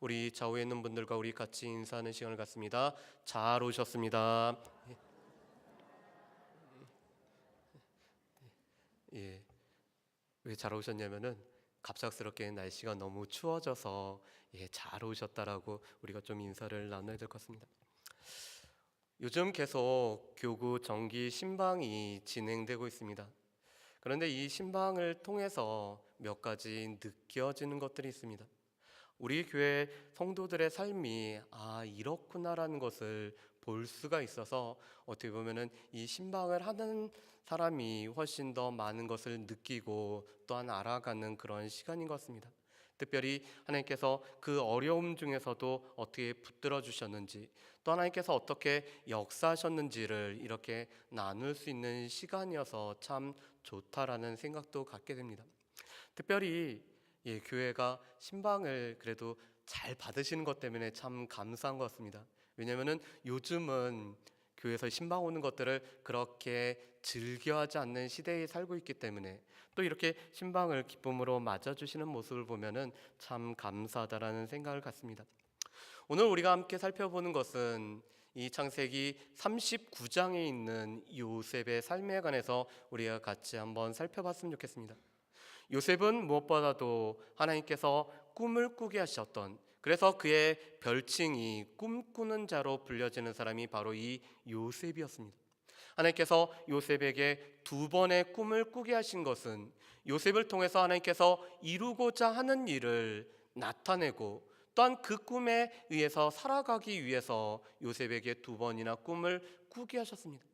우리 좌우에 있는 분들과 우리 같이 인사하는 시간을 갖습니다. 잘 오셨습니다. 예, 왜 잘 오셨냐면은 갑작스럽게 날씨가 너무 추워져서 잘 오셨다라고 우리가 좀 인사를 나눠야 될 것 같습니다. 요즘 계속 교구 정기 신방이 진행되고 있습니다. 그런데 이 신방을 통해서 몇 가지 느껴지는 것들이 있습니다. 우리 교회 성도들의 삶이 이렇구나라는 것을 볼 수가 있어서 어떻게 보면은 이 신방을 하는 사람이 훨씬 더 많은 것을 느끼고 또한 알아가는 그런 시간인 것 같습니다. 특별히 하나님께서 그 어려움 중에서도 어떻게 붙들어 주셨는지, 또 하나님께서 어떻게 역사하셨는지를 이렇게 나눌 수 있는 시간이어서 참 좋다라는 생각도 갖게 됩니다. 특별히 교회가 신방을 그래도 잘 받으시는 것 때문에 참 감사한 것 같습니다. 왜냐하면 요즘은 교회에서 신방 오는 것들을 그렇게 즐겨하지 않는 시대에 살고 있기 때문에 또 이렇게 신방을 기쁨으로 맞아주시는 모습을 보면은 참 감사하다라는 생각을 갖습니다. 오늘 우리가 함께 살펴보는 것은 이 창세기 39장에 있는 요셉의 삶에 관해서 우리가 같이 한번 살펴봤으면 좋겠습니다. 요셉은 무엇보다도 하나님께서 꿈을 꾸게 하셨던, 그래서 그의 별칭이 꿈꾸는 자로 불려지는 사람이 바로 이 요셉이었습니다. 하나님께서 요셉에게 두 번의 꿈을 꾸게 하신 것은 요셉을 통해서 하나님께서 이루고자 하는 일을 나타내고 또한 그 꿈에 의해서 살아가기 위해서 요셉에게 두 번이나 꿈을 꾸게 하셨습니다.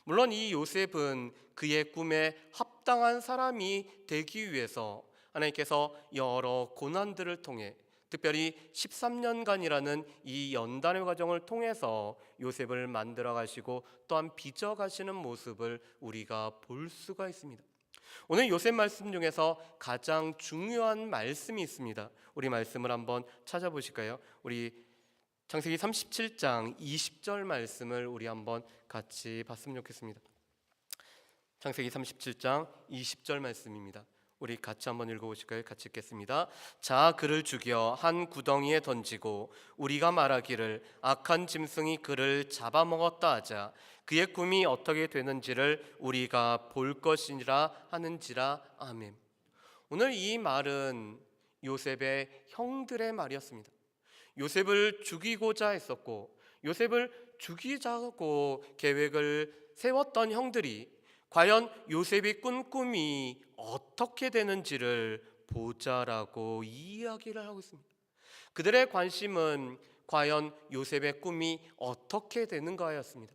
물론 이 요셉은 그의 꿈에 합당한 사람이 되기 위해서 하나님께서 여러 고난들을 통해, 특별히 13년간이라는 이 연단의 과정을 통해서 요셉을 만들어 가시고 또한 빚어 가시는 모습을 우리가 볼 수가 있습니다. 오늘 요셉 말씀 중에서 가장 중요한 말씀이 있습니다. 우리 말씀을 한번 찾아보실까요? 우리 창세기 37장 20절 말씀을 우리 한번 같이 봤으면 좋겠습니다. 창세기 37장 20절 말씀입니다. 우리 같이 한번 읽어보실까요? 같이 읽겠습니다. 자, 그를 죽여 한 구덩이에 던지고 우리가 말하기를 악한 짐승이 그를 잡아먹었다 하자. 그의 꿈이 어떻게 되는지를 우리가 볼 것이라 하는지라. 아멘. 오늘 이 말은 요셉의 형들의 말이었습니다. 요셉을 죽이고자 했었고 요셉을 죽이자고 계획을 세웠던 형들이 과연 요셉이 꾼 꿈이 어떻게 되는지를 보자라고 이야기를 하고 있습니다. 그들의 관심은 과연 요셉의 꿈이 어떻게 되는가였습니다.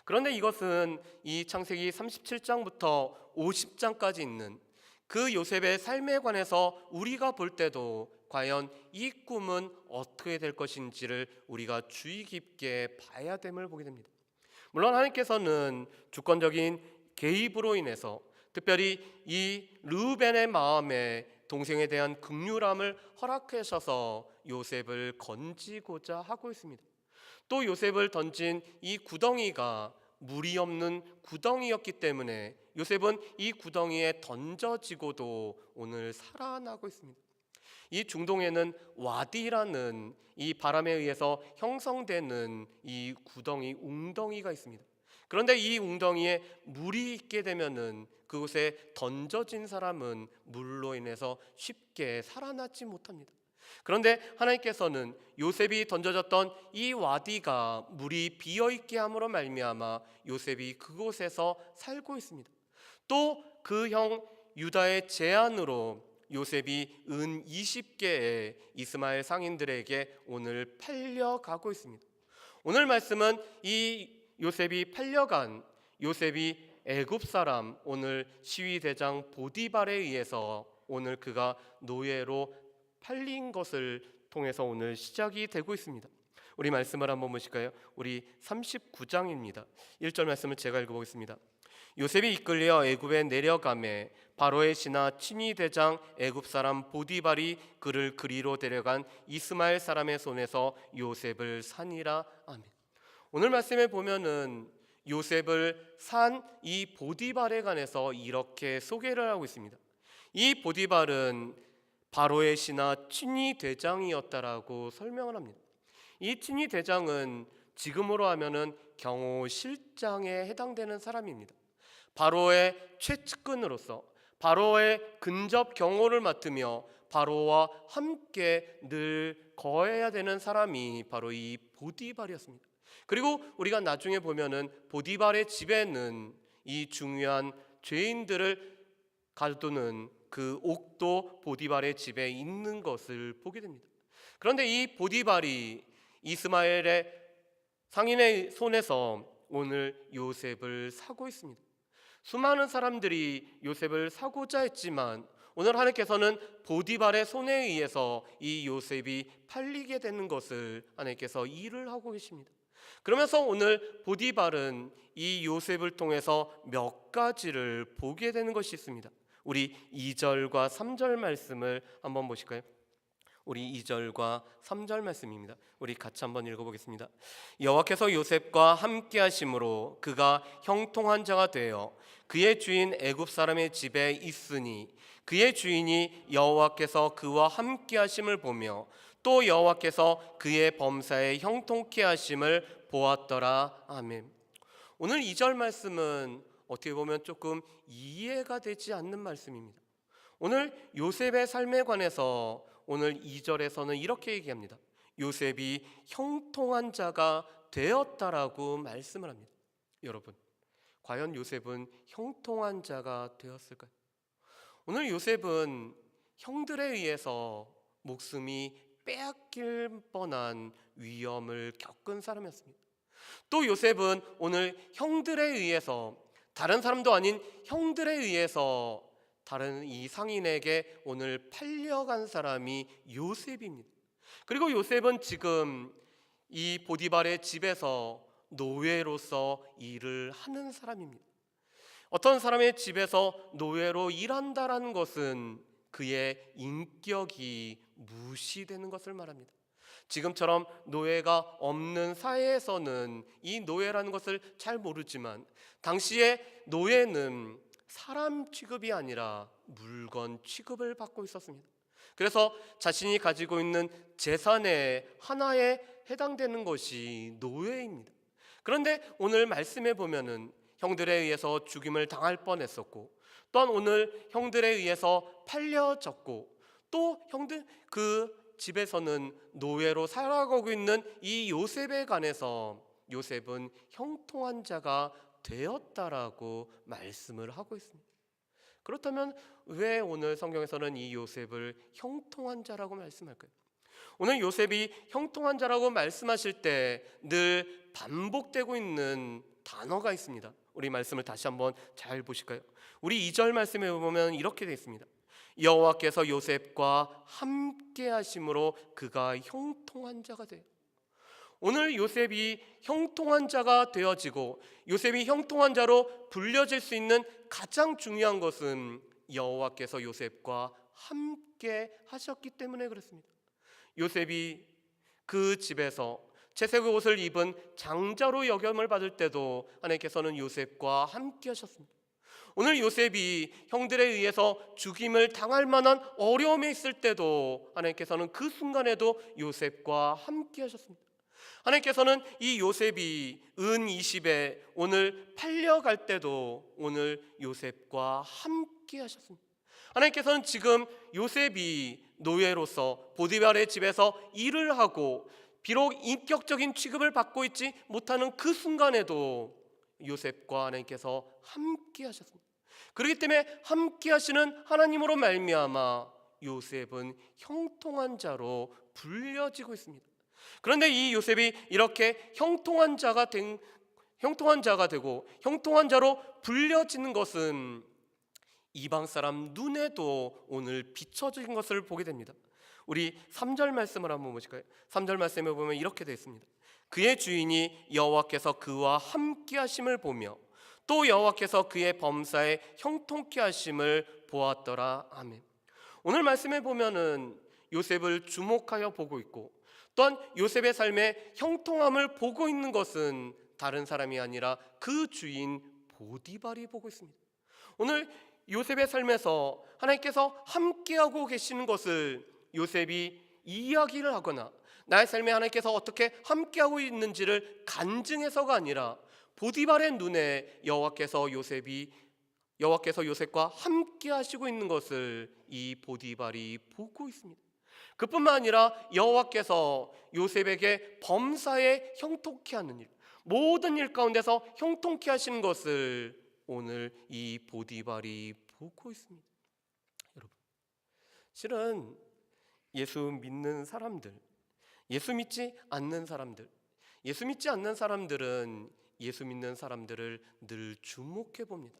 그런데 이것은 이 창세기 37장부터 50장까지 있는 그 요셉의 삶에 관해서 우리가 볼 때도 과연 이 꿈은 어떻게 될 것인지를 우리가 주의 깊게 봐야 됨을 보게 됩니다. 물론 하나님께서는 주권적인 개입으로 인해서 특별히 이 르우벤의 마음에 동생에 대한 긍휼함을 허락하셔서 요셉을 건지고자 하고 있습니다. 또 요셉을 던진 이 구덩이가 물이 없는 구덩이였기 때문에 요셉은 이 구덩이에 던져지고도 오늘 살아나고 있습니다. 이 중동에는 와디라는 이 바람에 의해서 형성되는 이 구덩이, 웅덩이가 있습니다. 그런데 이 웅덩이에 물이 있게 되면은 그곳에 던져진 사람은 물로 인해서 쉽게 살아나지 못합니다. 그런데 하나님께서는 요셉이 던져졌던 이 와디가 물이 비어있게 함으로 말미암아 요셉이 그곳에서 살고 있습니다. 또 그 형 유다의 제안으로 요셉이 은 20개의 이스마엘 상인들에게 오늘 팔려가고 있습니다. 오늘 말씀은 이 요셉이 팔려간 요셉이 애굽 사람 오늘 시위대장 보디발에 의해서 오늘 그가 노예로 팔린 것을 통해서 오늘 시작이 되고 있습니다. 우리 말씀을 한번 보실까요? 우리 39장입니다. 1절 말씀을 제가 읽어보겠습니다. 요셉이 이끌려 애굽에 내려가매 바로의 신하 친위 대장 애굽 사람 보디발이 그를 그리로 데려간 이스마엘 사람의 손에서 요셉을 산이라. 아멘. 오늘 말씀에 보면은 요셉을 산 이 보디발에 관해서 이렇게 소개를 하고 있습니다. 이 보디발은 바로의 신하 친위 대장이었다라고 설명을 합니다. 이 친위 대장은 지금으로 하면은 경호실장에 해당되는 사람입니다. 바로의 최측근으로서 바로의 근접 경호를 맡으며 바로와 함께 늘 거해야 되는 사람이 바로 이 보디발이었습니다. 그리고 우리가 나중에 보면은 보디발의 집에는 이 중요한 죄인들을 가두는 그 옥도 보디발의 집에 있는 것을 보게 됩니다. 그런데 이 보디발이 이스마엘의 상인의 손에서 오늘 요셉을 사고 있습니다. 수많은 사람들이 요셉을 사고자 했지만 오늘 하나님께서는 보디발의 손에 의해서 이 요셉이 팔리게 되는 것을 하나님께서 일을 하고 계십니다. 그러면서 오늘 보디발은 이 요셉을 통해서 몇 가지를 보게 되는 것이 있습니다. 우리 2절과 3절 말씀을 한번 보실까요? 우리 2절과 3절 말씀입니다. 우리 같이 한번 읽어보겠습니다. 여호와께서 요셉과 함께 하심으로 그가 형통한 자가 되어 그의 주인 애굽 사람의 집에 있으니 그의 주인이 여호와께서 그와 함께 하심을 보며 또 여호와께서 그의 범사에 형통케 하심을 보았더라. 아멘. 오늘 2절 말씀은 어떻게 보면 조금 이해가 되지 않는 말씀입니다. 오늘 요셉의 삶에 관해서 오늘 2절에서는 이렇게 얘기합니다. 요셉이 형통한 자가 되었다라고 말씀을 합니다. 여러분, 과연 요셉은 형통한 자가 되었을까요? 오늘 요셉은 형들에 의해서 목숨이 빼앗길 뻔한 위험을 겪은 사람이었습니다. 또 요셉은 오늘 형들에 의해서, 다른 사람도 아닌 형들에 의해서 다른 이 상인에게 오늘 팔려간 사람이 요셉입니다. 그리고 요셉은 지금 이 보디발의 집에서 노예로서 일을 하는 사람입니다. 어떤 사람의 집에서 노예로 일한다라는 것은 그의 인격이 무시되는 것을 말합니다. 지금처럼 노예가 없는 사회에서는 이 노예라는 것을 잘 모르지만 당시에 노예는 사람 취급이 아니라 물건 취급을 받고 있었습니다. 그래서 자신이 가지고 있는 재산의 하나에 해당되는 것이 노예입니다. 그런데 오늘 말씀에 보면은 형들에 의해서 죽임을 당할 뻔했었고, 또한 오늘 형들에 의해서 팔려졌고, 또 형들 그 집에서는 노예로 살아가고 있는 이 요셉에 관해서 요셉은 형통한 자가 되었다라고 말씀을 하고 있습니다. 그렇다면 왜 오늘 성경에서는 이 요셉을 형통한 자라고 말씀할까요? 오늘 요셉이 형통한 자라고 말씀하실 때 늘 반복되고 있는 단어가 있습니다. 우리 말씀을 다시 한번 잘 보실까요? 우리 2절 말씀에 보면 이렇게 되어 있습니다. 여호와께서 요셉과 함께 하심으로 그가 형통한 자가 돼요. 오늘 요셉이 형통한 자가 되어지고 요셉이 형통한 자로 불려질 수 있는 가장 중요한 것은 여호와께서 요셉과 함께 하셨기 때문에 그렇습니다. 요셉이 그 집에서 채색의 옷을 입은 장자로 여김을 받을 때도 하나님께서는 요셉과 함께 하셨습니다. 오늘 요셉이 형들에 의해서 죽임을 당할 만한 어려움에 있을 때도 하나님께서는 그 순간에도 요셉과 함께 하셨습니다. 하나님께서는 이 요셉이 은 20에 오늘 팔려갈 때도 오늘 요셉과 함께 하셨습니다. 하나님께서는 지금 요셉이 노예로서 보디발의 집에서 일을 하고 비록 인격적인 취급을 받고 있지 못하는 그 순간에도 요셉과 하나님께서 함께 하셨습니다. 그렇기 때문에 함께 하시는 하나님으로 말미암아 요셉은 형통한 자로 불려지고 있습니다. 그런데 이 요셉이 이렇게 형통한 자가 되고 형통한 자로 불려지는 것은 이방 사람 눈에도 오늘 비춰진 것을 보게 됩니다. 우리 3절 말씀을 한번 보실까요? 3절 말씀에 보면 이렇게 되어 있습니다. 그의 주인이 여호와께서 그와 함께 하심을 보며 또 여호와께서 그의 범사에 형통케 하심을 보았더라. 아멘. 오늘 말씀에 보면은 요셉을 주목하여 보고 있고 또한 요셉의 삶의 형통함을 보고 있는 것은 다른 사람이 아니라 그 주인 보디발이 보고 있습니다. 오늘 요셉의 삶에서 하나님께서 함께하고 계시는 것을 요셉이 이야기를 하거나 나의 삶에 하나님께서 어떻게 함께하고 있는지를 간증해서가 아니라 보디발의 눈에 여호와께서 요셉과 함께 하시고 있는 것을 이 보디발이 보고 있습니다. 그뿐만 아니라 여호와께서 요셉에게 범사에 형통케 하는 일, 모든 일 가운데서 형통케 하시는 것을 오늘 이 보디발이 보고 있습니다. 여러분, 실은 예수 믿는 사람들, 예수 믿지 않는 사람들, 예수 믿지 않는 사람들은 예수 믿는 사람들을 늘 주목해 봅니다.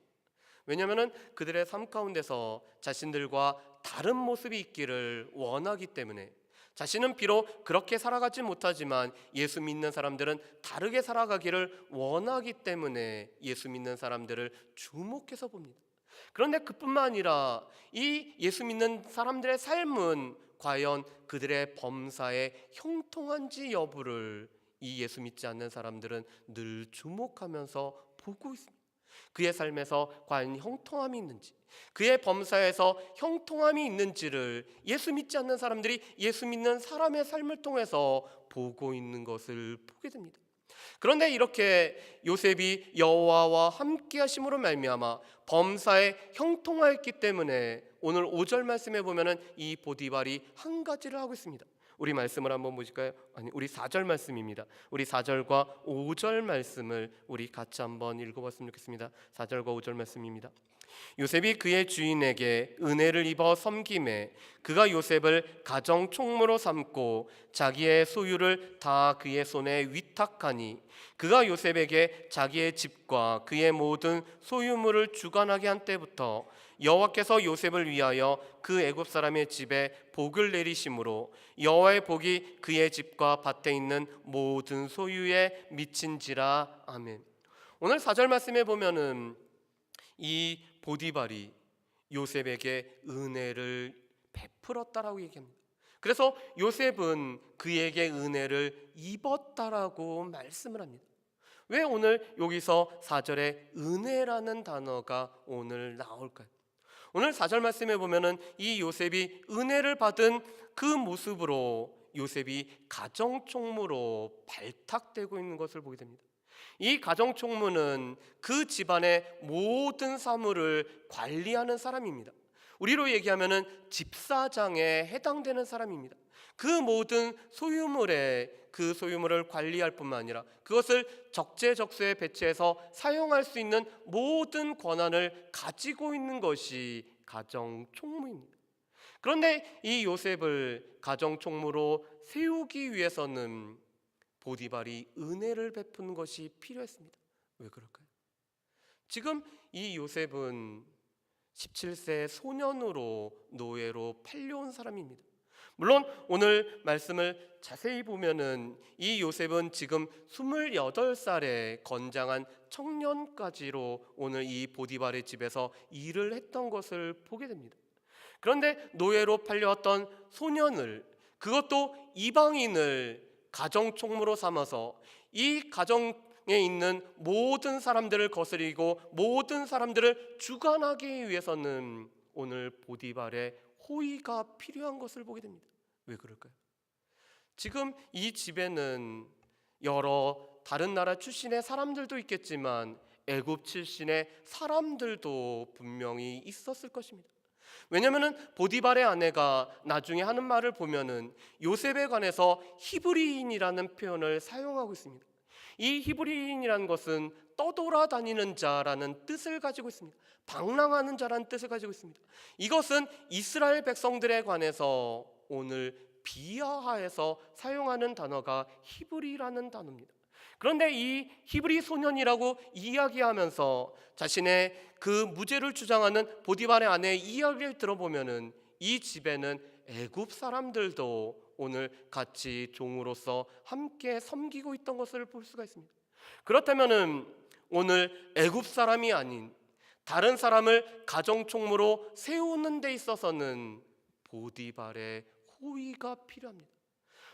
왜냐하면 그들의 삶 가운데서 자신들과 다른 모습이 있기를 원하기 때문에, 자신은 비록 그렇게 살아가지 못하지만 예수 믿는 사람들은 다르게 살아가기를 원하기 때문에 예수 믿는 사람들을 주목해서 봅니다. 그런데 그뿐만 아니라 이 예수 믿는 사람들의 삶은 과연 그들의 범사에 형통한지 여부를 이 예수 믿지 않는 사람들은 늘 주목하면서 보고 있습니다. 그의 삶에서 과연 형통함이 있는지, 그의 범사에서 형통함이 있는지를 예수 믿지 않는 사람들이 예수 믿는 사람의 삶을 통해서 보고 있는 것을 보게 됩니다. 그런데 이렇게 요셉이 여호와와 함께 하심으로 말미암아 범사에 형통하였기 때문에 오늘 5절 말씀에 보면은 이 보디발이 한 가지를 하고 있습니다. 우리 말씀을 한번 보실까요? 우리 4절 말씀입니다. 우리 4절과 5절 말씀을 우리 같이 한번 읽어봤으면 좋겠습니다. 4절과 5절 말씀입니다. 요셉이 그의 주인에게 은혜를 입어 섬김에 그가 요셉을 가정 총무로 삼고 자기의 소유를 다 그의 손에 위탁하니 그가 요셉에게 자기의 집과 그의 모든 소유물을 주관하게 한 때부터 여호와께서 요셉을 위하여 그 애굽 사람의 집에 복을 내리심으로 여호와의 복이 그의 집과 밭에 있는 모든 소유에 미친지라. 아멘. 오늘 4절 말씀에 보면은 이 보디발이 요셉에게 은혜를 베풀었다라고 얘기합니다. 그래서 요셉은 그에게 은혜를 입었다라고 말씀을 합니다. 왜 오늘 여기서 4절에 은혜라는 단어가 오늘 나올까요? 오늘 4절 말씀에 보면은 이 요셉이 은혜를 받은 그 모습으로 요셉이 가정총무로 발탁되고 있는 것을 보게 됩니다. 이 가정총무는 그 집안의 모든 사물을 관리하는 사람입니다. 우리로 얘기하면은 집사장에 해당되는 사람입니다. 그 모든 그 소유물을 관리할 뿐만 아니라 그것을 적재적소에 배치해서 사용할 수 있는 모든 권한을 가지고 있는 것이 가정총무입니다. 그런데 이 요셉을 가정총무로 세우기 위해서는 보디발이 은혜를 베푸는 것이 필요했습니다. 왜 그럴까요? 지금 이 요셉은 17세 소년으로 노예로 팔려온 사람입니다. 물론 오늘 말씀을 자세히 보면은 이 요셉은 지금 28살의 건장한 청년까지로 오늘 이 보디발의 집에서 일을 했던 것을 보게 됩니다. 그런데 노예로 팔려왔던 소년을, 그것도 이방인을 가정총무로 삼아서 이 가정에 있는 모든 사람들을 거스리고 모든 사람들을 주관하기 위해서는 오늘 보디발의 호의가 필요한 것을 보게 됩니다. 왜 그럴까요? 지금 이 집에는 여러 다른 나라 출신의 사람들도 있겠지만 애굽 출신의 사람들도 분명히 있었을 것입니다. 왜냐하면 보디발의 아내가 나중에 하는 말을 보면은 요셉에 관해서 히브리인이라는 표현을 사용하고 있습니다. 이 히브리인이라는 것은 떠돌아다니는 자라는 뜻을 가지고 있습니다. 방랑하는 자라는 뜻을 가지고 있습니다. 이것은 이스라엘 백성들에 관해서 오늘 비하하에서 사용하는 단어가 히브리라는 단어입니다. 그런데 이 히브리 소년이라고 이야기하면서 자신의 그 무죄를 주장하는 보디발의 아내의 이야기를 들어보면은 이 집에는 애굽 사람들도 오늘 같이 종으로서 함께 섬기고 있던 것을 볼 수가 있습니다. 그렇다면은 오늘 애굽 사람이 아닌 다른 사람을 가정총무로 세우는 데 있어서는 보디발의 호의가 필요합니다.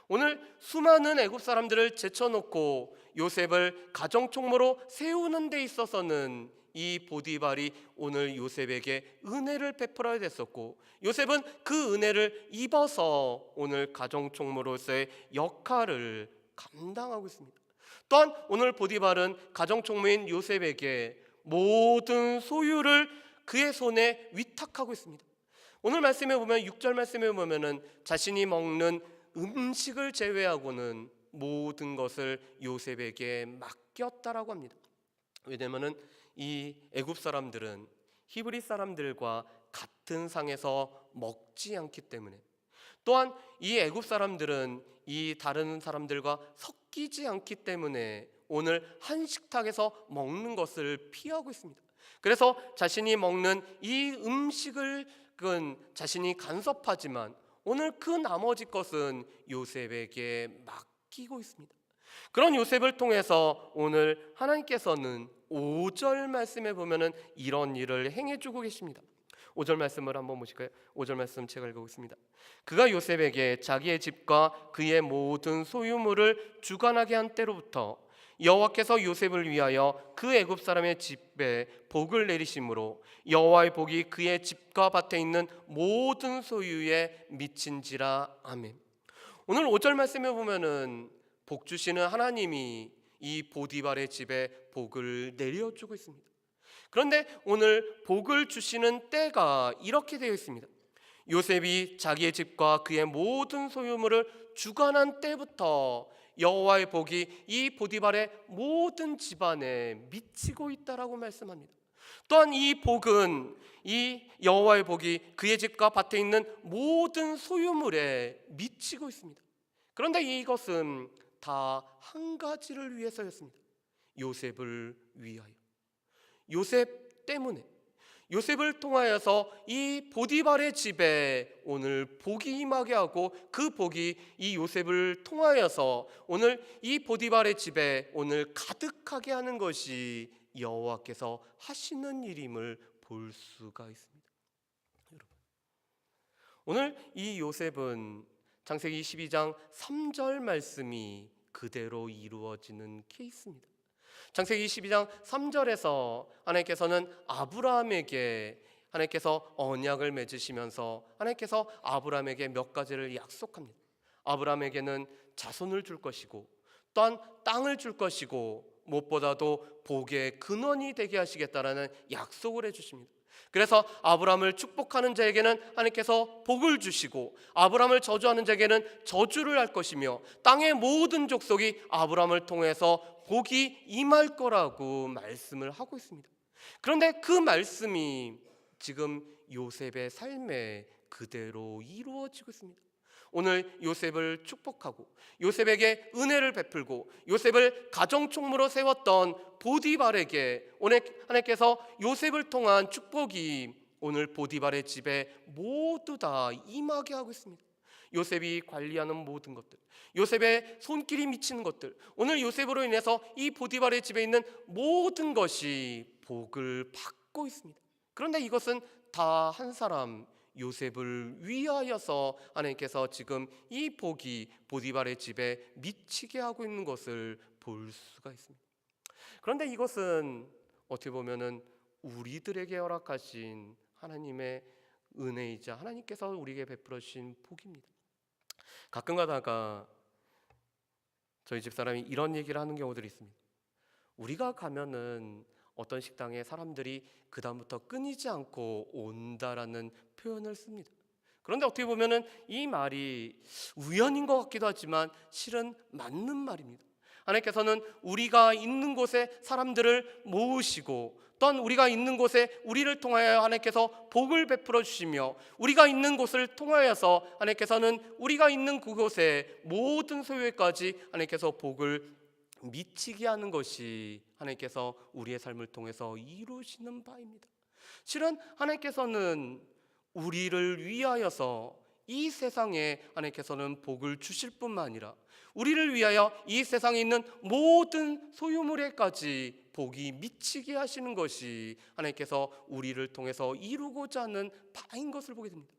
오늘 수많은 애굽 사람들을 제쳐놓고 요셉을 가정총무로 세우는 데 있어서는 이 보디발이 오늘 요셉에게 은혜를 베풀어야 됐었고, 요셉은 그 은혜를 입어서 오늘 가정총무로서의 역할을 감당하고 있습니다. 또한 오늘 보디발은 가정총무인 요셉에게 모든 소유를 그의 손에 위탁하고 있습니다. 오늘 말씀에 보면 6절 말씀에 보면은 자신이 먹는 음식을 제외하고는 모든 것을 요셉에게 맡겼다라고 합니다. 왜냐하면은 이 애굽 사람들은 히브리 사람들과 같은 상에서 먹지 않기 때문에, 또한 이 애굽 사람들은 이 다른 사람들과 섞이지 않기 때문에 오늘 한 식탁에서 먹는 것을 피하고 있습니다. 그래서 자신이 먹는 이 음식을 자신이 간섭하지만 오늘 그 나머지 것은 요셉에게 맡기고 있습니다. 그런 요셉을 통해서 오늘 하나님께서는 5절 말씀에 보면은 이런 일을 행해주고 계십니다. 5절 말씀을 한번 보실까요? 5절 말씀 제가 읽어보겠습니다. 그가 요셉에게 자기의 집과 그의 모든 소유물을 주관하게 한 때로부터 여호와께서 요셉을 위하여 그 애굽 사람의 집에 복을 내리심으로 여호와의 복이 그의 집과 밭에 있는 모든 소유에 미친지라. 아멘. 오늘 5절 말씀에 보면은 복 주시는 하나님이 이 보디발의 집에 복을 내려주고 있습니다. 그런데 오늘 복을 주시는 때가 이렇게 되어 있습니다. 요셉이 자기의 집과 그의 모든 소유물을 주관한 때부터 여호와의 복이 이 보디발의 모든 집안에 미치고 있다라고 말씀합니다. 또한 이 복은, 이 여호와의 복이 그의 집과 밭에 있는 모든 소유물에 미치고 있습니다. 그런데 이것은 다 한 가지를 위해서였습니다. 요셉을 위하여, 요셉 때문에, 요셉을 통하여서 이 보디발의 집에 오늘 복이 임하게 하고 그 복이 이 요셉을 통하여서 오늘 이 보디발의 집에 오늘 가득하게 하는 것이 여호와께서 하시는 일임을 볼 수가 있습니다. 여러분, 오늘 이 요셉은 창세기 22장 3절 말씀이 그대로 이루어지는 케이스입니다. 창세기 22장 3절에서 하나님께서는 아브라함에게 하나님께서 언약을 맺으시면서 하나님께서 아브라함에게 몇 가지를 약속합니다. 아브라함에게는 자손을 줄 것이고 또한 땅을 줄 것이고 무엇보다도 복의 근원이 되게 하시겠다라는 약속을 해주십니다. 그래서 아브라함을 축복하는 자에게는 하나님께서 복을 주시고 아브라함을 저주하는 자에게는 저주를 할 것이며 땅의 모든 족속이 아브라함을 통해서 복이 임할 거라고 말씀을 하고 있습니다. 그런데 그 말씀이 지금 요셉의 삶에 그대로 이루어지고 있습니다. 오늘 요셉을 축복하고 요셉에게 은혜를 베풀고 요셉을 가정총무로 세웠던 보디발에게 오늘 하나님께서 요셉을 통한 축복이 오늘 보디발의 집에 모두 다 임하게 하고 있습니다. 요셉이 관리하는 모든 것들, 요셉의 손길이 미치는 것들, 오늘 요셉으로 인해서 이 보디발의 집에 있는 모든 것이 복을 받고 있습니다. 그런데 이것은 다 한 사람, 요셉을 위하여서 하나님께서 지금 이 복이 보디발의 집에 미치게 하고 있는 것을 볼 수가 있습니다. 그런데 이것은 어떻게 보면은 우리들에게 허락하신 하나님의 은혜이자 하나님께서 우리에게 베풀어 주신 복입니다. 가끔 가다가 저희 집사람이 이런 얘기를 하는 경우들이 있습니다. 우리가 가면은 어떤 식당에 사람들이 그 다음부터 끊이지 않고 온다라는 표현을 씁니다. 그런데 어떻게 보면은 이 말이 우연인 것 같기도 하지만 실은 맞는 말입니다. 하나님께서는 우리가 있는 곳에 사람들을 모으시고 또한 우리가 있는 곳에 우리를 통하여 하나님께서 복을 베풀어 주시며 우리가 있는 곳을 통하여서 하나님께서는 우리가 있는 그곳에 모든 소유에까지 하나님께서 복을 미치게 하는 것이 하나님께서 우리의 삶을 통해서 이루시는 바입니다. 실은 하나님께서는 우리를 위하여서 이 세상에 하나님께서는 복을 주실 뿐만 아니라 우리를 위하여 이 세상에 있는 모든 소유물에까지 복이 미치게 하시는 것이 하나님께서 우리를 통해서 이루고자 하는 바인 것을 보게 됩니다.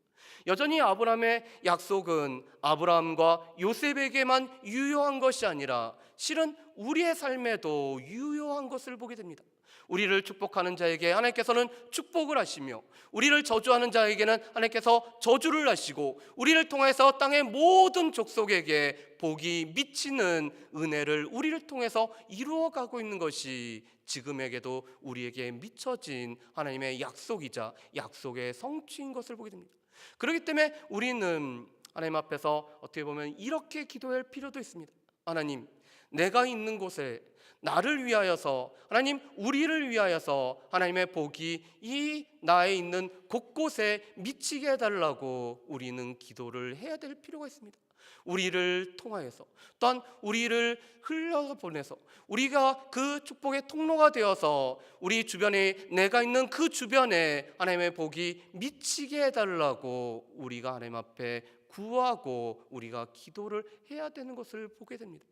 여전히 아브라함의 약속은 아브라함과 요셉에게만 유효한 것이 아니라 실은 우리의 삶에도 유효한 것을 보게 됩니다. 우리를 축복하는 자에게 하나님께서는 축복을 하시며, 우리를 저주하는 자에게는 하나님께서 저주를 하시고, 우리를 통해서 땅의 모든 족속에게 복이 미치는 은혜를 우리를 통해서 이루어가고 있는 것이 지금에게도 우리에게 미쳐진 하나님의 약속이자 약속의 성취인 것을 보게 됩니다. 그렇기 때문에 우리는 하나님 앞에서 어떻게 보면 이렇게 기도할 필요도 있습니다. 하나님, 내가 있는 곳에 나를 위하여서, 하나님 우리를 위하여서 하나님의 복이 이 나에 있는 곳곳에 미치게 해달라고 우리는 기도를 해야 될 필요가 있습니다. 우리를 통하여서, 또한 우리를 흘려보내서 우리가 그 축복의 통로가 되어서 우리 주변에, 내가 있는 그 주변에 하나님의 복이 미치게 해달라고 우리가 하나님 앞에 구하고 우리가 기도를 해야 되는 것을 보게 됩니다.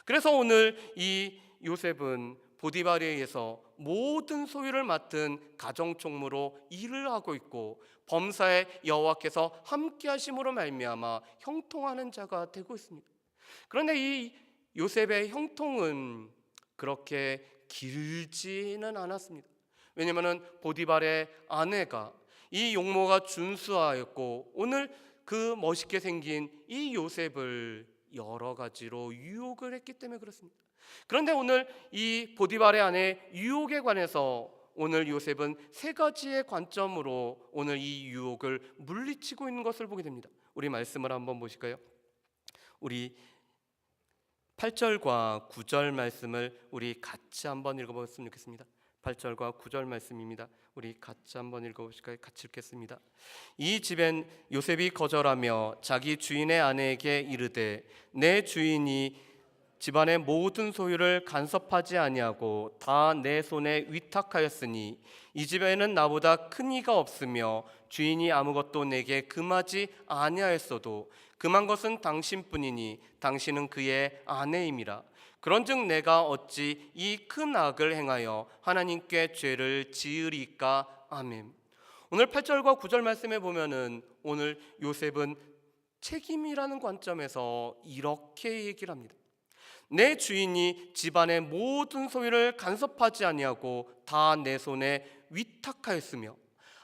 그래서 오늘 이 요셉은 보디발에 의해서 모든 소유를 맡은 가정총무로 일을 하고 있고, 범사에 여호와께서 함께 하심으로 말미암아 형통하는 자가 되고 있습니다. 그런데 이 요셉의 형통은 그렇게 길지는 않았습니다. 왜냐하면 보디발의 아내가, 이 용모가 준수하였고, 오늘 그 멋있게 생긴 이 요셉을 여러 가지로 유혹을 했기 때문에 그렇습니다. 그런데 오늘 이 보디발의 아내 유혹에 관해서 오늘 요셉은 세 가지의 관점으로 오늘 이 유혹을 물리치고 있는 것을 보게 됩니다. 우리 말씀을 한번 보실까요? 우리 8절과 9절 말씀을 우리 같이 한번 읽어보았으면 좋겠습니다. 8절과 9절 말씀입니다. 우리 같이 한번 읽어보실까요? 같이 읽겠습니다. 이 집엔 요셉이 거절하며 자기 주인의 아내에게 이르되, 내 주인이 집안의 모든 소유를 간섭하지 아니하고 다 내 손에 위탁하였으니 이 집에는 나보다 큰 이가 없으며 주인이 아무것도 내게 금하지 아니하였어도 금한 것은 당신뿐이니 당신은 그의 아내임이라. 그런즉 내가 어찌 이 큰 악을 행하여 하나님께 죄를 지으리까. 아멘. 오늘 8절과 9절 말씀에 보면은 오늘 요셉은 책임이라는 관점에서 이렇게 얘기를 합니다. 내 주인이 집안의 모든 소유를 간섭하지 아니하고 다 내 손에 위탁하였으며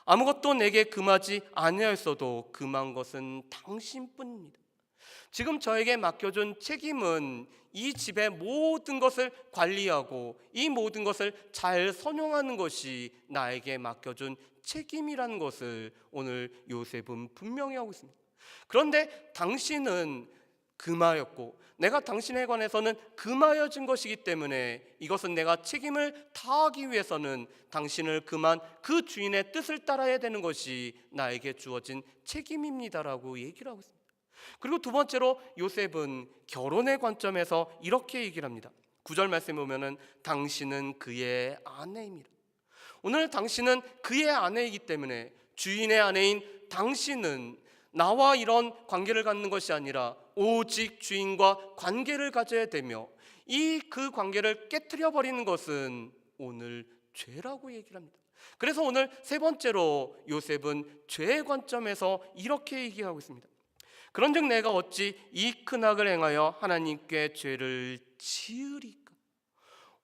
아무것도 내게 금하지 아니하였어도 금한 것은 당신뿐입니다. 지금 저에게 맡겨준 책임은 이 집의 모든 것을 관리하고 이 모든 것을 잘 선용하는 것이 나에게 맡겨준 책임이라는 것을 오늘 요셉은 분명히 하고 있습니다. 그런데 당신은 금하였고 내가 당신에 관해서는 금하여진 것이기 때문에 이것은 내가 책임을 다하기 위해서는 당신을 금한 그 주인의 뜻을 따라야 되는 것이 나에게 주어진 책임입니다라고 얘기를 하고 있습니다. 그리고 두 번째로 요셉은 결혼의 관점에서 이렇게 얘기를 합니다. 9절 말씀에 보면은 당신은 그의 아내입니다. 오늘 당신은 그의 아내이기 때문에 주인의 아내인 당신은 나와 이런 관계를 갖는 것이 아니라 오직 주인과 관계를 가져야 되며 이 그 관계를 깨트려 버리는 것은 오늘 죄라고 얘기를 합니다. 그래서 오늘 세 번째로 요셉은 죄의 관점에서 이렇게 얘기하고 있습니다. 그런즉 내가 어찌 이 큰 악을 행하여 하나님께 죄를 지으리까.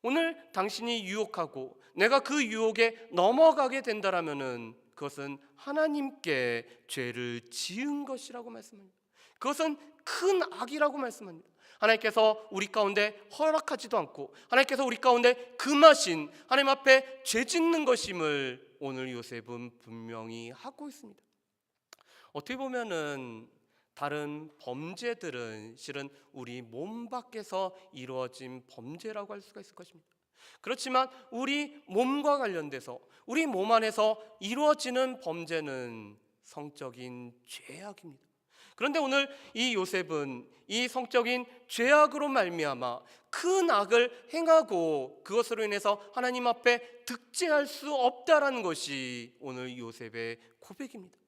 오늘 당신이 유혹하고 내가 그 유혹에 넘어가게 된다라면은 그것은 하나님께 죄를 지은 것이라고 말씀합니다. 그것은 큰 악이라고 말씀합니다. 하나님께서 우리 가운데 허락하지도 않고 하나님께서 우리 가운데 금하신 하나님 앞에 죄 짓는 것임을 오늘 요셉은 분명히 하고 있습니다. 어떻게 보면은 다른 범죄들은 실은 우리 몸 밖에서 이루어진 범죄라고 할 수가 있을 것입니다. 그렇지만 우리 몸과 관련돼서 우리 몸 안에서 이루어지는 범죄는 성적인 죄악입니다. 그런데 오늘 이 요셉은 이 성적인 죄악으로 말미암아 큰 악을 행하고 그것으로 인해서 하나님 앞에 득죄할 수 없다라는 것이 오늘 요셉의 고백입니다.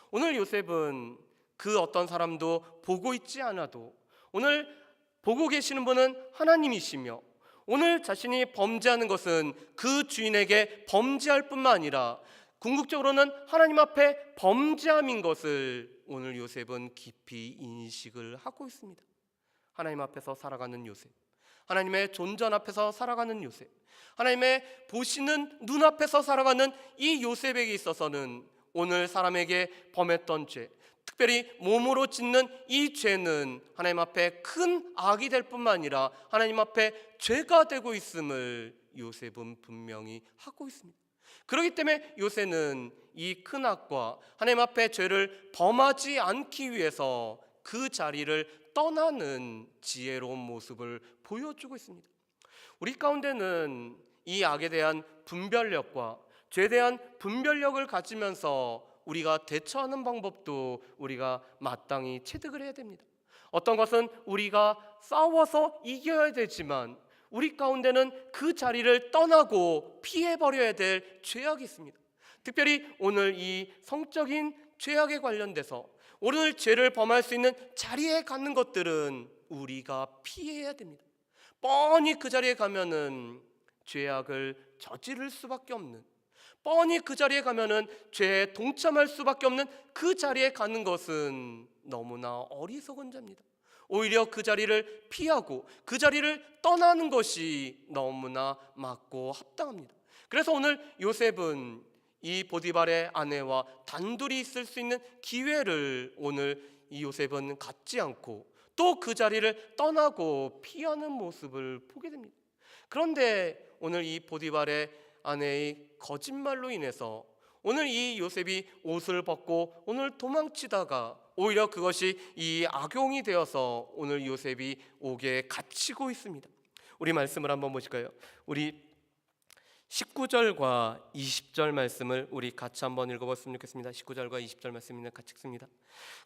오늘 요셉은 그 어떤 사람도 보고 있지 않아도 오늘 보고 계시는 분은 하나님이시며 오늘 자신이 범죄하는 것은 그 주인에게 범죄할 뿐만 아니라 궁극적으로는 하나님 앞에 범죄함인 것을 오늘 요셉은 깊이 인식을 하고 있습니다. 하나님 앞에서 살아가는 요셉, 하나님의 존전 앞에서 살아가는 요셉, 하나님의 보시는 눈 앞에서 살아가는 이 요셉에게 있어서는 오늘 사람에게 범했던 죄, 특별히 몸으로 짓는 이 죄는 하나님 앞에 큰 악이 될 뿐만 아니라 하나님 앞에 죄가 되고 있음을 요셉은 분명히 하고 있습니다. 그렇기 때문에 요셉은 이 큰 악과 하나님 앞에 죄를 범하지 않기 위해서 그 자리를 떠나는 지혜로운 모습을 보여주고 있습니다. 우리 가운데는 이 악에 대한 분별력과 죄에 대한 분별력을 가지면서 우리가 대처하는 방법도 우리가 마땅히 체득을 해야 됩니다. 어떤 것은 우리가 싸워서 이겨야 되지만 우리 가운데는 그 자리를 떠나고 피해버려야 될 죄악이 있습니다. 특별히 오늘 이 성적인 죄악에 관련돼서 오늘 죄를 범할 수 있는 자리에 갖는 것들은 우리가 피해야 됩니다. 뻔히 그 자리에 가면은 죄악을 저지를 수밖에 없는, 뻔히 그 자리에 가면은 죄에 동참할 수밖에 없는 그 자리에 가는 것은 너무나 어리석은 자입니다. 오히려 그 자리를 피하고 그 자리를 떠나는 것이 너무나 맞고 합당합니다. 그래서 오늘 요셉은 이 보디발의 아내와 단둘이 있을 수 있는 기회를 오늘 이 요셉은 갖지 않고 또 그 자리를 떠나고 피하는 모습을 보게 됩니다. 그런데 오늘 이 보디발의 아내의 거짓말로 인해서 오늘 이 요셉이 옷을 벗고 오늘 도망치다가 오히려 그것이 이 악용이 되어서 오늘 요셉이 옥에 갇히고 있습니다. 우리 말씀을 한번 보실까요? 우리 19절과 20절 말씀을 우리 같이 한번 읽어봤으면 좋겠습니다. 19절과 20절 말씀입니다. 같이 읽습니다.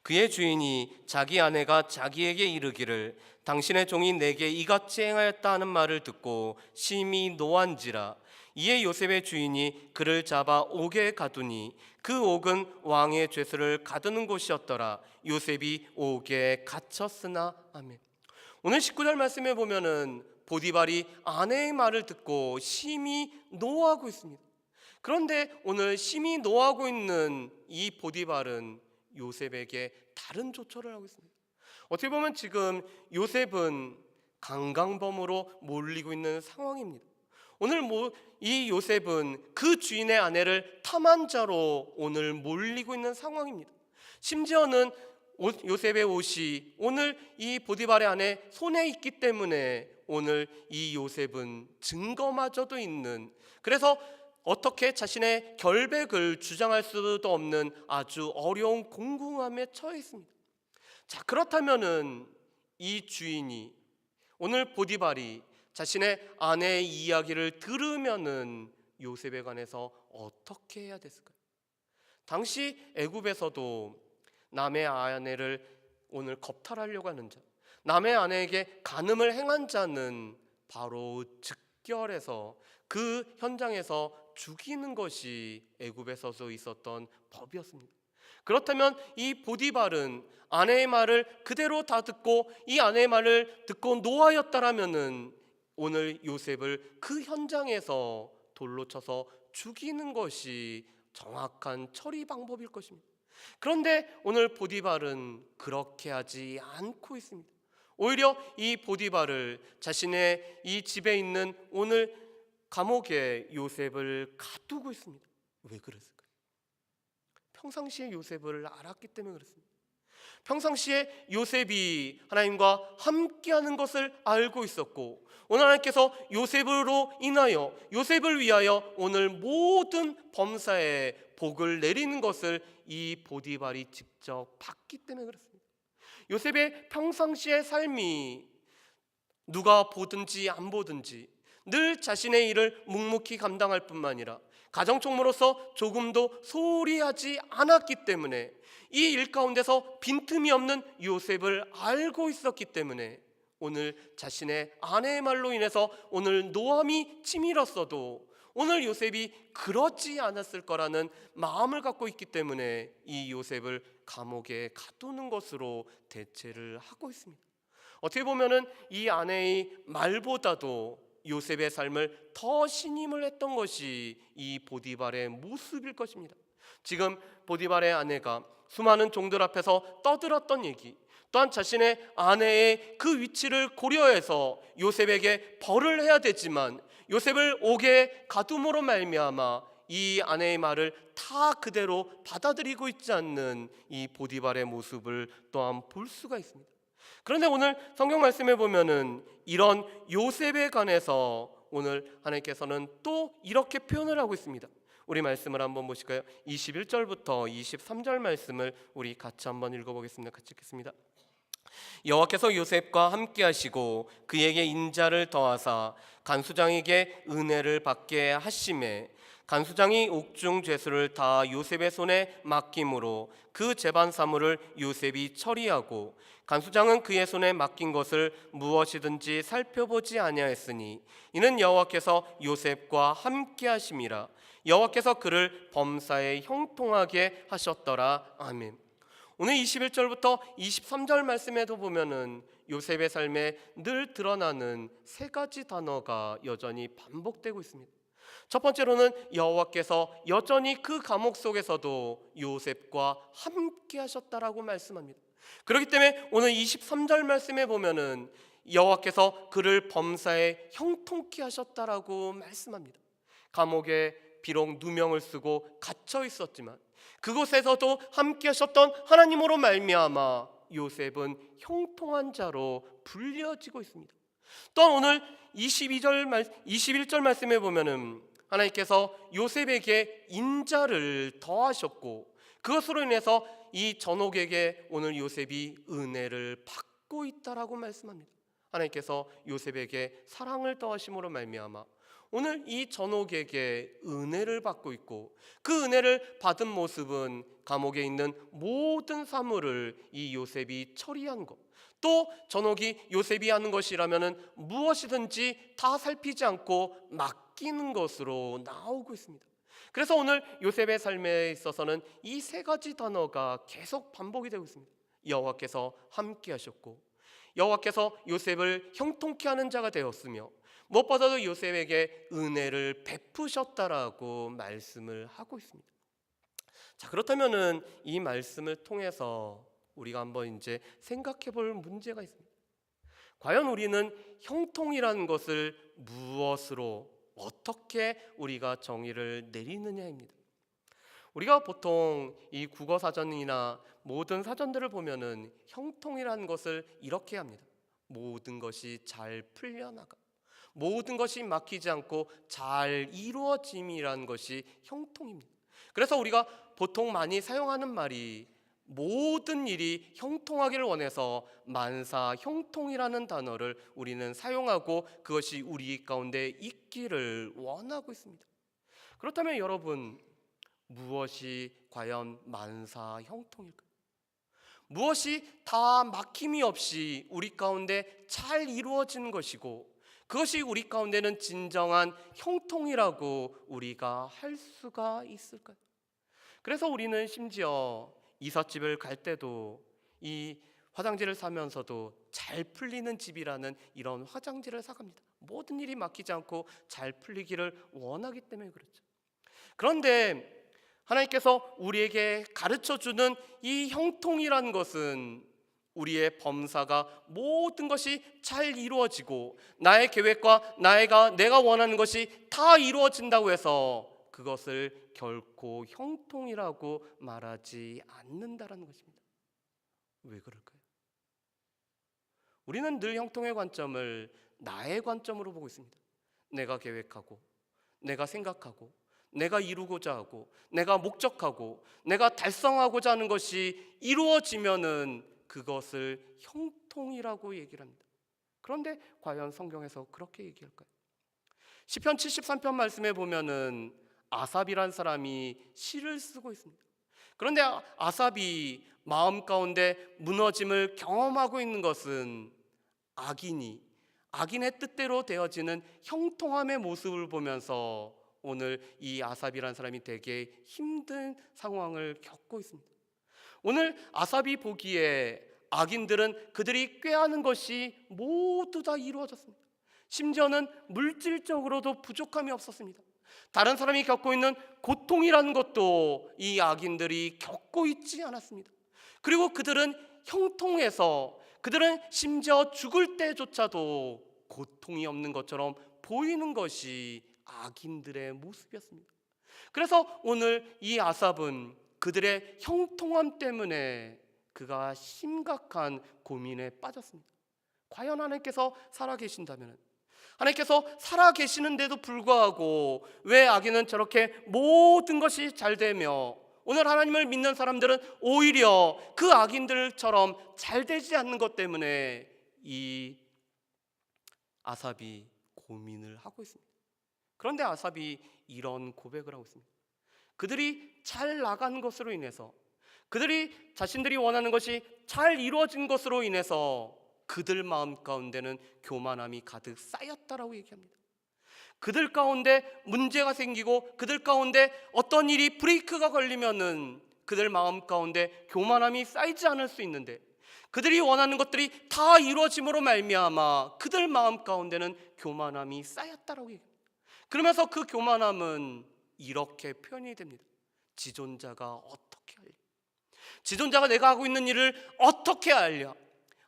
그의 주인이 자기 아내가 자기에게 이르기를 당신의 종이 내게 이같이 행하였다 하는 말을 듣고 심히 노한지라. 이에 요셉의 주인이 그를 잡아 옥에 가두니 그 옥은 왕의 죄수를 가두는 곳이었더라. 요셉이 옥에 갇혔으나. 아멘. 오늘 19절 말씀에 보면은 보디발이 아내의 말을 듣고 심히 노하고 있습니다. 그런데 오늘 심히 노하고 있는 이 보디발은 요셉에게 다른 조처를 하고 있습니다. 어떻게 보면 지금 요셉은 강간범으로 몰리고 있는 상황입니다. 오늘 이 요셉은 그 주인의 아내를 탐한 자로 오늘 몰리고 있는 상황입니다. 심지어는 요셉의 옷이 오늘 이 보디발의 아내 손에 있기 때문에 오늘 이 요셉은 증거마저도 있는, 그래서 어떻게 자신의 결백을 주장할 수도 없는 아주 어려운 공공함에 처해 있습니다. 자, 그렇다면은 이 주인이 오늘 보디발이 자신의 아내의 이야기를 들으면은 요셉에 관해서 어떻게 해야 됐을까요? 당시 애굽에서도 남의 아내를 오늘 겁탈하려고 하는 자, 남의 아내에게 간음을 행한 자는 바로 즉결해서 그 현장에서 죽이는 것이 애굽에서도 있었던 법이었습니다. 그렇다면 이 보디발은 아내의 말을 그대로 다 듣고 이 아내의 말을 듣고 노하였다라면은 오늘 요셉을 그 현장에서 돌로 쳐서 죽이는 것이 정확한 처리 방법일 것입니다. 그런데 오늘 보디발은 그렇게 하지 않고 있습니다. 오히려 이 보디발을 자신의 이 집에 있는 오늘 감옥에 요셉을 가두고 있습니다. 왜 그랬을까요? 평상시에 요셉을 알았기 때문에 그렇습니다. 평상시에 요셉이 하나님과 함께하는 것을 알고 있었고 오늘 하나님께서 요셉으로 인하여 요셉을 위하여 오늘 모든 범사에 복을 내리는 것을 이 보디발이 직접 봤기 때문에 그렇습니다. 요셉의 평상시의 삶이 누가 보든지 안 보든지 늘 자신의 일을 묵묵히 감당할 뿐만 아니라 가정총무로서 조금도 소홀히 하지 않았기 때문에 이 일 가운데서 빈틈이 없는 요셉을 알고 있었기 때문에 오늘 자신의 아내의 말로 인해서 오늘 노함이 치밀었어도 오늘 요셉이 그렇지 않았을 거라는 마음을 갖고 있기 때문에 이 요셉을 감옥에 가두는 것으로 대체를 하고 있습니다. 어떻게 보면은 이 아내의 말보다도 요셉의 삶을 더 신임을 했던 것이 이 보디발의 모습일 것입니다. 지금 보디발의 아내가 수많은 종들 앞에서 떠들었던 얘기, 또한 자신의 아내의 그 위치를 고려해서 요셉에게 벌을 해야 되지만 요셉을 옥에 가둠으로 말미암아 이 아내의 말을 다 그대로 받아들이고 있지 않는 이 보디발의 모습을 또한 볼 수가 있습니다. 그런데 오늘 성경 말씀에 보면은 이런 요셉에 관해서 오늘 하나님께서는 또 이렇게 표현을 하고 있습니다. 우리 말씀을 한번 보실까요? 21절부터 23절 말씀을 우리 같이 한번 읽어보겠습니다. 같이 읽겠습니다. 여호와께서 요셉과 함께 하시고 그에게 인자를 더하사 간수장에게 은혜를 받게 하심에 간수장이 옥중 죄수를 다 요셉의 손에 맡김으로 그 재반 사물을 요셉이 처리하고 간수장은 그의 손에 맡긴 것을 무엇이든지 살펴보지 아니하였으니 이는 여호와께서 요셉과 함께 하심이라. 여호와께서 그를 범사에 형통하게 하셨더라. 아멘. 오늘 21절부터 23절 말씀에도 보면은 요셉의 삶에 늘 드러나는 세 가지 단어가 여전히 반복되고 있습니다. 첫 번째로는 여호와께서 여전히 그 감옥 속에서도 요셉과 함께 하셨다라고 말씀합니다. 그렇기 때문에 오늘 23절 말씀에 보면은 여호와께서 그를 범사에 형통케 하셨다라고 말씀합니다. 감옥에 비록 누명을 쓰고 갇혀 있었지만 그곳에서도 함께 하셨던 하나님으로 말미암아 요셉은 형통한 자로 불려지고 있습니다. 또한 오늘 21절 말씀에 보면은 하나님께서 요셉에게 인자를 더하셨고 그것으로 인해서 이 전옥에게 오늘 요셉이 은혜를 받고 있다라고 말씀합니다. 하나님께서 요셉에게 사랑을 더하심으로 말미암아 오늘 이 전옥에게 은혜를 받고 있고 그 은혜를 받은 모습은 감옥에 있는 모든 사물을 이 요셉이 처리한 것, 또 전옥이 요셉이 하는 것이라면 무엇이든지 다 살피지 않고 맡기는 것으로 나오고 있습니다. 그래서 오늘 요셉의 삶에 있어서는 이 세 가지 단어가 계속 반복이 되고 있습니다. 여호와께서 함께 하셨고 여호와께서 요셉을 형통케 하는 자가 되었으며 무엇보다도 요셉에게 은혜를 베푸셨다라고 말씀을 하고 있습니다. 자, 그렇다면은 이 말씀을 통해서 우리가 한번 이제 생각해 볼 문제가 있습니다. 과연 우리는 형통이라는 것을 무엇으로 어떻게 우리가 정의를 내리느냐입니다. 우리가 보통 이 국어 사전이나 모든 사전들을 보면은 형통이라는 것을 이렇게 합니다. 모든 것이 잘 풀려나가, 모든 것이 막히지 않고 잘 이루어짐이라는 것이 형통입니다. 그래서 우리가 보통 많이 사용하는 말이 모든 일이 형통하기를 원해서 만사 형통이라는 단어를 우리는 사용하고 그것이 우리 가운데 있기를 원하고 있습니다. 그렇다면 여러분, 무엇이 과연 만사 형통일까요? 무엇이 다 막힘이 없이 우리 가운데 잘 이루어지는 것이고 그것이 우리 가운데는 진정한 형통이라고 우리가 할 수가 있을까요? 그래서 우리는 심지어 이삿집을 갈 때도 이 화장지를 사면서도 잘 풀리는 집이라는 이런 화장지를 사갑니다. 모든 일이 막히지 않고 잘 풀리기를 원하기 때문에 그렇죠. 그런데 하나님께서 우리에게 가르쳐주는 이 형통이라는 것은 우리의 범사가 모든 것이 잘 이루어지고 나의 계획과 내가 원하는 것이 다 이루어진다고 해서 그것을 결코 형통이라고 말하지 않는다라는 것입니다. 왜 그럴까요? 우리는 늘 형통의 관점을 나의 관점으로 보고 있습니다. 내가 계획하고 내가 생각하고 내가 이루고자 하고 내가 목적하고 내가 달성하고자 하는 것이 이루어지면은 그것을 형통이라고 얘기를 합니다. 그런데 과연 성경에서 그렇게 얘기할까요? 시편 73편 말씀에 보면은 아삽이란 사람이 시를 쓰고 있습니다. 그런데 아삽이 마음 가운데 무너짐을 경험하고 있는 것은 악인의 뜻대로 되어지는 형통함의 모습을 보면서 오늘 이 아삽이란 사람이 되게 힘든 상황을 겪고 있습니다. 오늘 아삽이 보기에 악인들은 그들이 꾀하는 것이 모두 다 이루어졌습니다. 심지어는 물질적으로도 부족함이 없었습니다. 다른 사람이 겪고 있는 고통이라는 것도 이 악인들이 겪고 있지 않았습니다. 그리고 그들은 형통해서, 그들은 심지어 죽을 때조차도 고통이 없는 것처럼 보이는 것이 악인들의 모습이었습니다. 그래서 오늘 이 아삽은 그들의 형통함 때문에 그가 심각한 고민에 빠졌습니다. 과연 하나님께서 살아계신다면, 하나님께서 살아계시는데도 불구하고 왜 악인은 저렇게 모든 것이 잘 되며 오늘 하나님을 믿는 사람들은 오히려 그 악인들처럼 잘 되지 않는 것 때문에 이 아삽이 고민을 하고 있습니다. 그런데 아삽이 이런 고백을 하고 있습니다. 그들이 잘 나간 것으로 인해서, 그들이 자신들이 원하는 것이 잘 이루어진 것으로 인해서 그들 마음 가운데는 교만함이 가득 쌓였다라고 얘기합니다. 그들 가운데 문제가 생기고 그들 가운데 어떤 일이 브레이크가 걸리면은 그들 마음 가운데 교만함이 쌓이지 않을 수 있는데, 그들이 원하는 것들이 다 이루어짐으로 말미암아 그들 마음 가운데는 교만함이 쌓였다라고 얘기합니다. 그러면서 그 교만함은 이렇게 표현이 됩니다. 지존자가 어떻게 알랴? 지존자가 내가 하고 있는 일을 어떻게 알랴?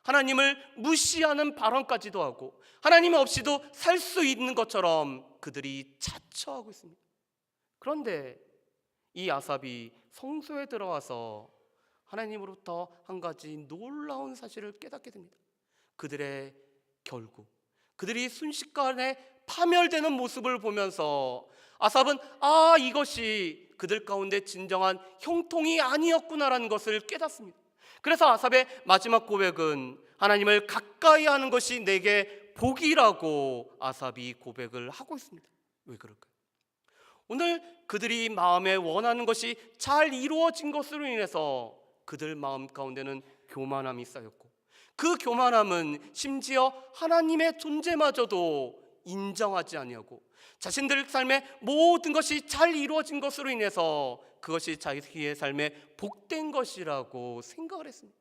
하나님을 무시하는 발언까지도 하고 하나님 없이도 살 수 있는 것처럼 그들이 자처하고 있습니다. 그런데 이 아삽이 성소에 들어와서 하나님으로부터 한 가지 놀라운 사실을 깨닫게 됩니다. 그들의 결국, 그들이 순식간에 파멸되는 모습을 보면서 아삽은 이것이 그들 가운데 진정한 형통이 아니었구나라는 것을 깨닫습니다. 그래서 아삽의 마지막 고백은 하나님을 가까이 하는 것이 내게 복이라고 아삽이 고백을 하고 있습니다. 왜 그럴까요? 오늘 그들이 마음에 원하는 것이 잘 이루어진 것으로 인해서 그들 마음 가운데는 교만함이 쌓였고, 그 교만함은 심지어 하나님의 존재마저도 인정하지 아니하고 자신들 삶의 모든 것이 잘 이루어진 것으로 인해서 그것이 자기의 삶에 복된 것이라고 생각을 했습니다.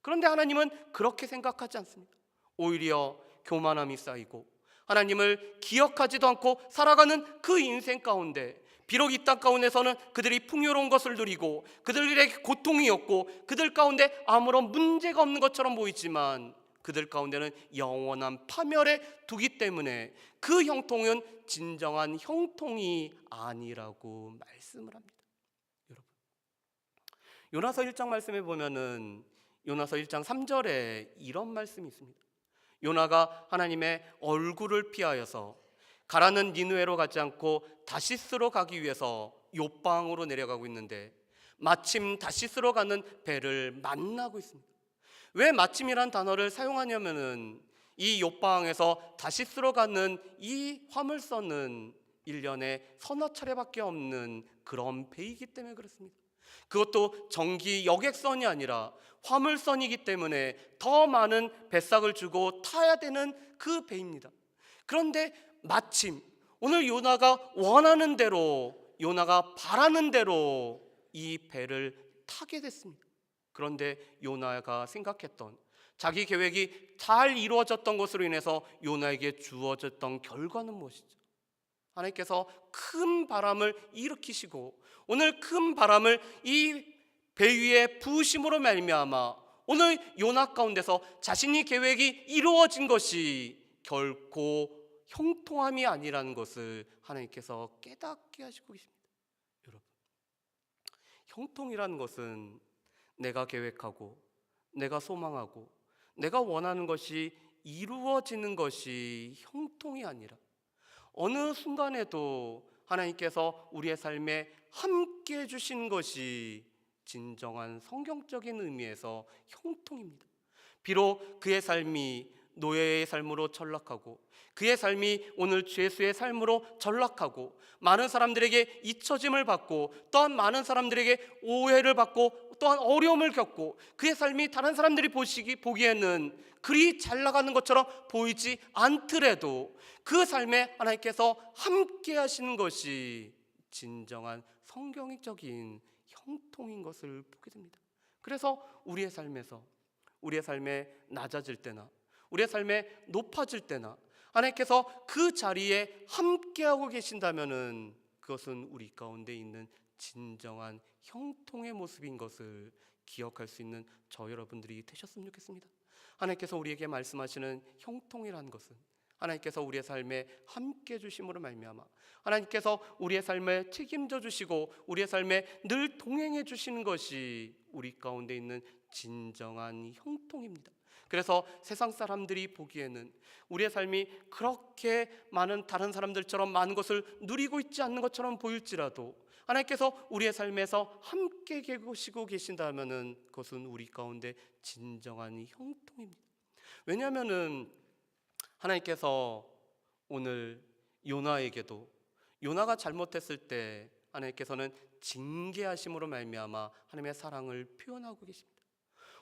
그런데 하나님은 그렇게 생각하지 않습니다. 오히려 교만함이 쌓이고 하나님을 기억하지도 않고 살아가는 그 인생 가운데, 비록 이 땅 가운데서는 그들이 풍요로운 것을 누리고 그들에게 고통이 없고 그들 가운데 아무런 문제가 없는 것처럼 보이지만 그들 가운데는 영원한 파멸에 두기 때문에 그 형통은 진정한 형통이 아니라고 말씀을 합니다. 여러분, 요나서 1장 말씀에 보면은 요나서 1장 3절에 이런 말씀이 있습니다. 요나가 하나님의 얼굴을 피하여서 가라는 니느웨로 가지 않고 다시스로 가기 위해서 요방으로 내려가고 있는데 마침 다시스로 가는 배를 만나고 있습니다. 왜 마침이란 단어를 사용하냐면은 이 요방에서 다시스로 가는 이 화물선은 1년에 서너 차례밖에 없는 그런 배이기 때문에 그렇습니다. 그것도 정기 여객선이 아니라 화물선이기 때문에 더 많은 배싹을 주고 타야 되는 그 배입니다. 그런데 마침 오늘 요나가 원하는 대로, 요나가 바라는 대로 이 배를 타게 됐습니다. 그런데 요나가 생각했던, 자기 계획이 잘 이루어졌던 것으로 인해서 요나에게 주어졌던 결과는 무엇이죠? 하나님께서 큰 바람을 일으키시고 오늘 큰 바람을 이 배 위에 부으심으로 말미암아 오늘 요나 가운데서 자신이 계획이 이루어진 것이 결코 형통함이 아니라는 것을 하나님께서 깨닫게 하시고 계십니다. 여러분, 형통이라는 것은 내가 계획하고 내가 소망하고 내가 원하는 것이 이루어지는 것이 형통이 아니라 어느 순간에도 하나님께서 우리의 삶에 함께 해주신 것이 진정한 성경적인 의미에서 형통입니다. 비록 그의 삶이 노예의 삶으로 전락하고 그의 삶이 오늘 죄수의 삶으로 전락하고 많은 사람들에게 잊혀짐을 받고 또한 많은 사람들에게 오해를 받고 또한 어려움을 겪고 그의 삶이 다른 사람들이 보기에는 그리 잘 나가는 것처럼 보이지 않더라도 그 삶에 하나님께서 함께 하시는 것이 진정한 성경적인 형통인 것을 보게 됩니다. 그래서 우리의 삶에서, 우리의 삶에 낮아질 때나 우리의 삶에 높아질 때나 하나님께서 그 자리에 함께하고 계신다면은 그것은 우리 가운데 있는 진정한 형통의 모습인 것을 기억할 수 있는 저 여러분들이 되셨으면 좋겠습니다. 하나님께서 우리에게 말씀하시는 형통이라는 것은 하나님께서 우리의 삶에 함께 주심으로 말미암아 하나님께서 우리의 삶을 책임져 주시고 우리의 삶에 늘 동행해 주시는 것이 우리 가운데 있는 진정한 형통입니다. 그래서 세상 사람들이 보기에는 우리의 삶이 그렇게 많은 다른 사람들처럼 많은 것을 누리고 있지 않는 것처럼 보일지라도 하나님께서 우리의 삶에서 함께 계시고 계신다면은 그것은 우리 가운데 진정한 형통입니다. 왜냐하면은 하나님께서 오늘 요나에게도 요나가 잘못했을 때 하나님께서는 징계하심으로 말미암아 하나님의 사랑을 표현하고 계십니다.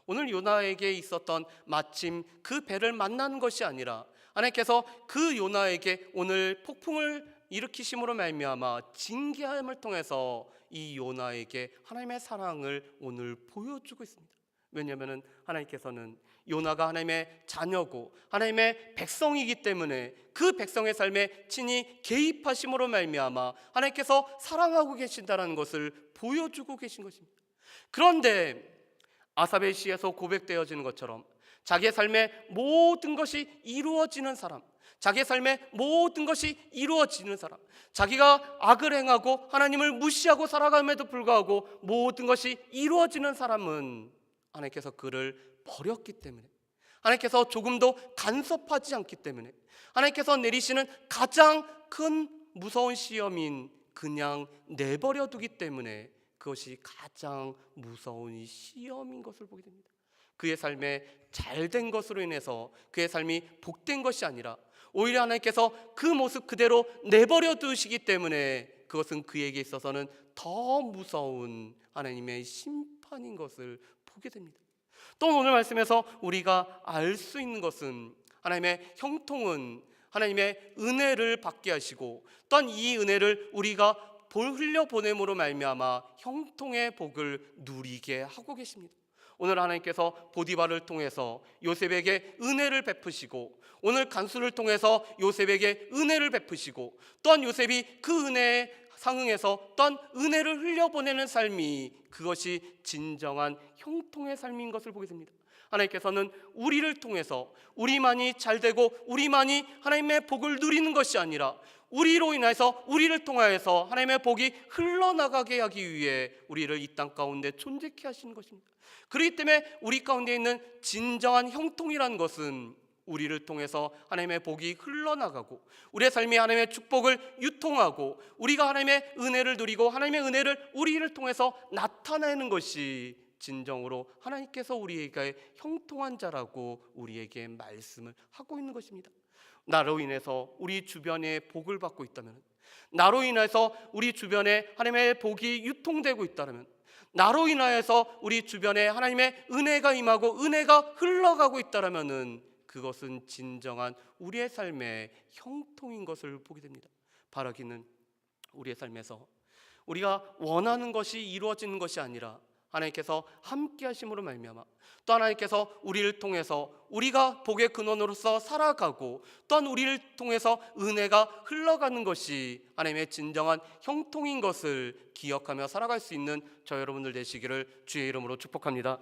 오늘 요나에게 있었던 마침 그 배를 만나는 것이 아니라 하나님께서 그 요나에게 오늘 폭풍을 일으키심으로 말미암아 징계함을 통해서 이 요나에게 하나님의 사랑을 오늘 보여주고 있습니다. 왜냐하면 하나님께서는 요나가 하나님의 자녀고 하나님의 백성이기 때문에 그 백성의 삶에 친히 개입하심으로 말미암아 하나님께서 사랑하고 계신다는 것을 보여주고 계신 것입니다. 그런데 아삽의 시에서 고백되어지는 것처럼 자기의 삶의 모든 것이 이루어지는 사람, 자기의 삶의 모든 것이 이루어지는 사람, 자기가 악을 행하고 하나님을 무시하고 살아감에도 불구하고 모든 것이 이루어지는 사람은 하나님께서 그를 버렸기 때문에, 하나님께서 조금도 간섭하지 않기 때문에, 하나님께서 내리시는 가장 큰 무서운 시험인 그냥 내버려 두기 때문에 그것이 가장 무서운 시험인 것을 보게 됩니다. 그의 삶에 잘된 것으로 인해서 그의 삶이 복된 것이 아니라 오히려 하나님께서 그 모습 그대로 내버려 두시기 때문에 그것은 그에게 있어서는 더 무서운 하나님의 심판인 것을 보게 됩니다. 또 오늘 말씀에서 우리가 알 수 있는 것은 하나님의 형통은 하나님의 은혜를 받게 하시고 또한 이 은혜를 우리가 흘려보냄으로 말미암아 형통의 복을 누리게 하고 계십니다. 오늘 하나님께서 보디발을 통해서 요셉에게 은혜를 베푸시고 오늘 간수를 통해서 요셉에게 은혜를 베푸시고 또한 요셉이 그 은혜에 상응해서 또한 은혜를 흘려보내는 삶이 그것이 진정한 형통의 삶인 것을 보게 됩니다. 하나님께서는 우리를 통해서 우리만이 잘되고 우리만이 하나님의 복을 누리는 것이 아니라 우리로 인해서 우리를 통하여서 하나님의 복이 흘러나가게 하기 위해 우리를 이 땅 가운데 존재케 하시는 것입니다. 그렇기 때문에 우리 가운데 있는 진정한 형통이라는 것은 우리를 통해서 하나님의 복이 흘러나가고 우리의 삶이 하나님의 축복을 유통하고 우리가 하나님의 은혜를 누리고 하나님의 은혜를 우리를 통해서 나타내는 것이 진정으로 하나님께서 우리에게 형통한 자라고 우리에게 말씀을 하고 있는 것입니다. 나로 인해서 우리 주변에 복을 받고 있다면, 나로 인해서 우리 주변에 하나님의 복이 유통되고 있다면, 나로 인하여서 우리 주변에 하나님의 은혜가 임하고 은혜가 흘러가고 있다면 그것은 진정한 우리의 삶의 형통인 것을 보게 됩니다. 바라기는 우리의 삶에서 우리가 원하는 것이 이루어지는 것이 아니라 하나님께서 함께 하심으로 말미암아 또 하나님께서 우리를 통해서 우리가 복의 근원으로서 살아가고 또한 우리를 통해서 은혜가 흘러가는 것이 하나님의 진정한 형통인 것을 기억하며 살아갈 수 있는 저 여러분들 되시기를 주의 이름으로 축복합니다.